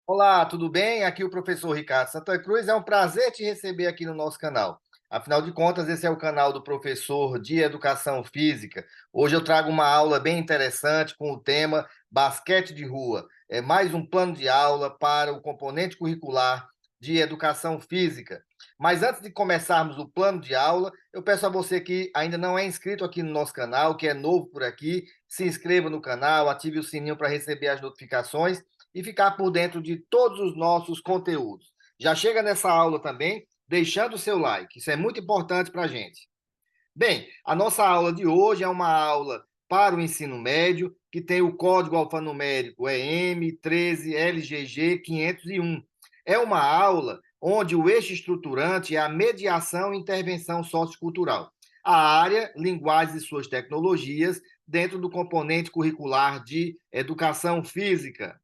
Olá, tudo bem? Aqui é o professor Ricardo Santa Cruz. É um prazer te receber aqui no nosso canal. Afinal de contas, esse é o canal do professor de Educação Física. Hoje eu trago uma aula bem interessante com o tema basquete de rua. É mais um plano de aula para o componente curricular de Educação Física. Mas antes de começarmos o plano de aula, eu peço a você que ainda não é inscrito aqui no nosso canal, que é novo por aqui, se inscreva no canal, ative o sininho para receber as notificações e ficar por dentro de todos os nossos conteúdos. Já chega nessa aula também deixando o seu like, isso é muito importante para a gente. Bem, a nossa aula de hoje é uma aula para o ensino médio, que tem o código alfanumérico M13LGG 501. É uma aula onde o eixo estruturante é a mediação e intervenção sociocultural. A área, linguagens e suas tecnologias, dentro do componente curricular de educação física.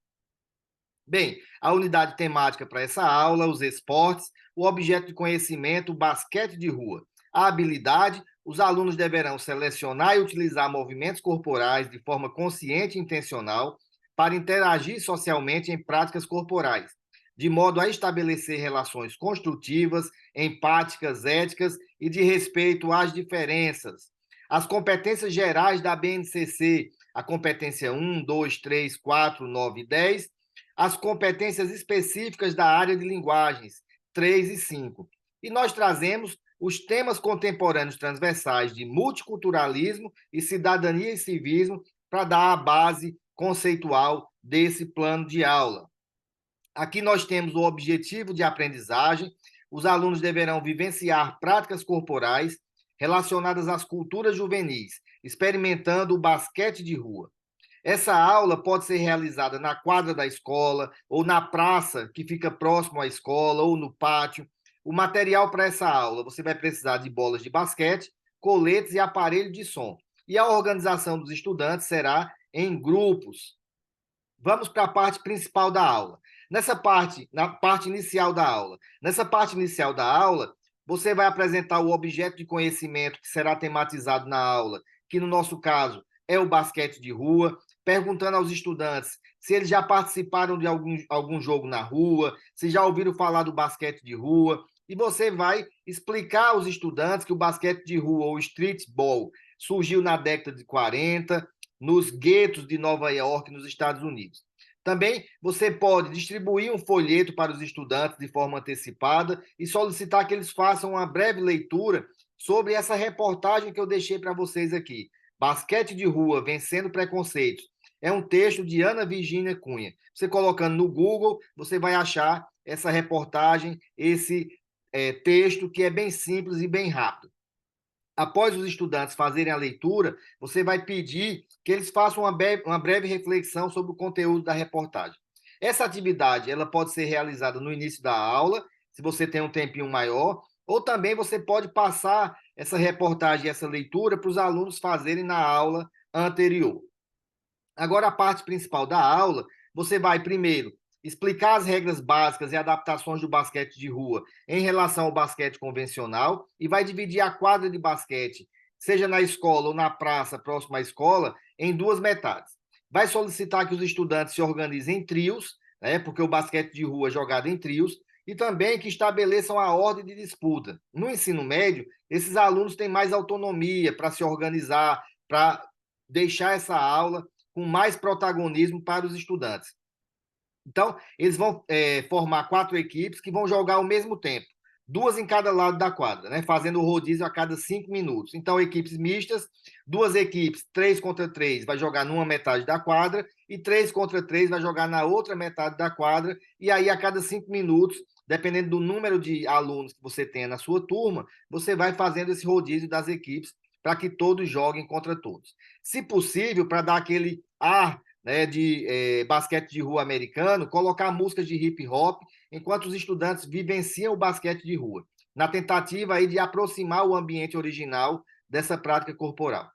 Bem, a unidade temática para essa aula, os esportes, o objeto de conhecimento, o basquete de rua. A habilidade, os alunos deverão selecionar e utilizar movimentos corporais de forma consciente e intencional para interagir socialmente em práticas corporais, de modo a estabelecer relações construtivas, empáticas, éticas e de respeito às diferenças. As competências gerais da BNCC, a competência 1, 2, 3, 4, 9 e 10, as competências específicas da área de linguagens, 3 e 5. E nós trazemos os temas contemporâneos transversais de multiculturalismo e cidadania e civismo para dar a base conceitual desse plano de aula. Aqui nós temos o objetivo de aprendizagem. Os alunos deverão vivenciar práticas corporais relacionadas às culturas juvenis, experimentando o basquete de rua. Essa aula pode ser realizada na quadra da escola, ou na praça que fica próximo à escola, ou no pátio. O material para essa aula, você vai precisar de bolas de basquete, coletes e aparelho de som. E a organização dos estudantes será em grupos. Vamos para a parte principal da aula. Na parte inicial da aula. Nessa parte inicial da aula, você vai apresentar o objeto de conhecimento que será tematizado na aula, que no nosso caso é o basquete de rua, perguntando aos estudantes se eles já participaram de algum jogo na rua, se já ouviram falar do basquete de rua, e você vai explicar aos estudantes que o basquete de rua, ou streetball, surgiu na década de 40, nos guetos de Nova York, nos Estados Unidos. Também você pode distribuir um folheto para os estudantes de forma antecipada e solicitar que eles façam uma breve leitura sobre essa reportagem que eu deixei para vocês aqui. Basquete de rua, vencendo preconceitos. É um texto de Ana Virgínia Cunha. Você colocando no Google, você vai achar essa reportagem, esse texto que é bem simples e bem rápido. Após os estudantes fazerem a leitura, você vai pedir que eles façam uma breve reflexão sobre o conteúdo da reportagem. Essa atividade ela pode ser realizada no início da aula, se você tem um tempinho maior, ou também você pode passar essa reportagem, essa leitura para os alunos fazerem na aula anterior. Agora, a parte principal da aula, você vai primeiro explicar as regras básicas e adaptações do basquete de rua em relação ao basquete convencional e vai dividir a quadra de basquete, seja na escola ou na praça próxima à escola, em duas metades. Vai solicitar que os estudantes se organizem em trios, né, porque o basquete de rua é jogado em trios, e também que estabeleçam a ordem de disputa. No ensino médio, esses alunos têm mais autonomia para se organizar, para deixar essa aula com mais protagonismo para os estudantes. Então, eles vão formar 4 equipes que vão jogar ao mesmo tempo, duas em cada lado da quadra, né? Fazendo o rodízio a cada 5 minutos. Então, equipes mistas, 2 equipes, 3 contra 3, vai jogar numa metade da quadra, e 3 contra 3 vai jogar na outra metade da quadra, e aí a cada 5 minutos, dependendo do número de alunos que você tenha na sua turma, você vai fazendo esse rodízio das equipes para que todos joguem contra todos. Se possível, para dar aquele ar, né, de basquete de rua americano, colocar músicas de hip hop enquanto os estudantes vivenciam o basquete de rua, na tentativa aí de aproximar o ambiente original dessa prática corporal.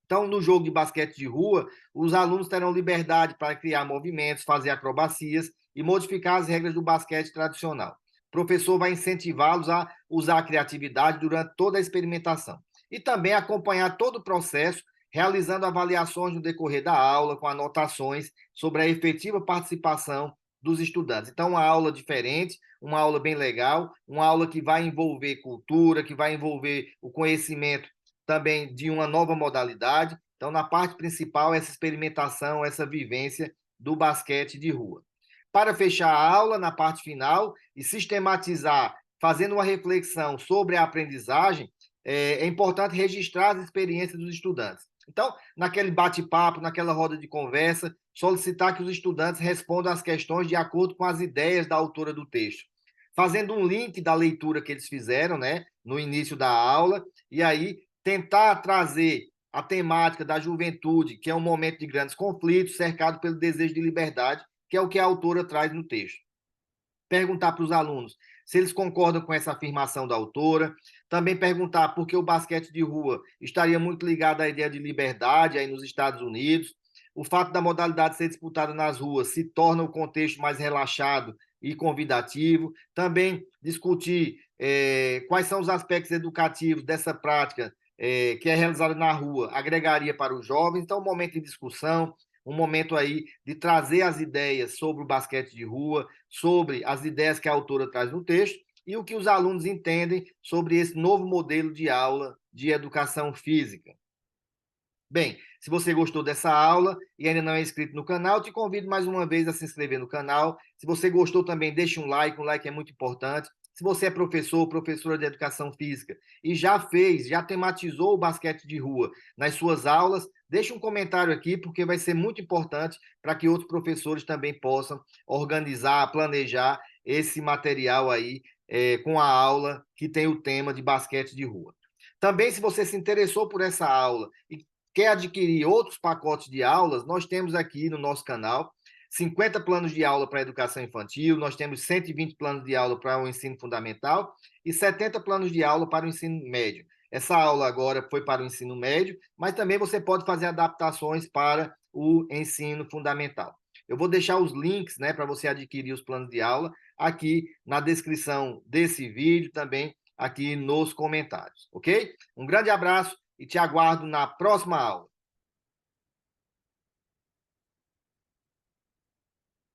Então, no jogo de basquete de rua, os alunos terão liberdade para criar movimentos, fazer acrobacias e modificar as regras do basquete tradicional. O professor vai incentivá-los a usar a criatividade durante toda a experimentação. E também acompanhar todo o processo, realizando avaliações no decorrer da aula, com anotações sobre a efetiva participação dos estudantes. Então, uma aula diferente, uma aula bem legal, uma aula que vai envolver cultura, que vai envolver o conhecimento também de uma nova modalidade. Então, na parte principal, essa experimentação, essa vivência do basquete de rua. Para fechar a aula, na parte final, e sistematizar, fazendo uma reflexão sobre a aprendizagem, é importante registrar as experiências dos estudantes. Então, naquele bate-papo, naquela roda de conversa, solicitar que os estudantes respondam às questões de acordo com as ideias da autora do texto, fazendo um link da leitura que eles fizeram, né, no início da aula, e aí tentar trazer a temática da juventude, que é um momento de grandes conflitos, cercado pelo desejo de liberdade, que é o que a autora traz no texto. Perguntar para os alunos se eles concordam com essa afirmação da autora, também perguntar por que o basquete de rua estaria muito ligado à ideia de liberdade aí nos Estados Unidos, o fato da modalidade ser disputada nas ruas se torna o contexto mais relaxado e convidativo, também discutir quais são os aspectos educativos dessa prática que é realizada na rua, agregaria para os jovens, então um momento de discussão, um momento aí de trazer as ideias sobre o basquete de rua, sobre as ideias que a autora traz no texto e o que os alunos entendem sobre esse novo modelo de aula de educação física. Bem, se você gostou dessa aula e ainda não é inscrito no canal, te convido mais uma vez a se inscrever no canal. Se você gostou também, deixe um like é muito importante. Se você é professor, professora de educação física e já tematizou o basquete de rua nas suas aulas, deixe um comentário aqui, porque vai ser muito importante para que outros professores também possam organizar, planejar esse material aí com a aula que tem o tema de basquete de rua. Também, se você se interessou por essa aula e quer adquirir outros pacotes de aulas, nós temos aqui no nosso canal 50 planos de aula para a educação infantil, nós temos 120 planos de aula para o ensino fundamental e 70 planos de aula para o ensino médio. Essa aula agora foi para o ensino médio, mas também você pode fazer adaptações para o ensino fundamental. Eu vou deixar os links, né, para você adquirir os planos de aula aqui na descrição desse vídeo, também aqui nos comentários, ok? Um grande abraço e te aguardo na próxima aula.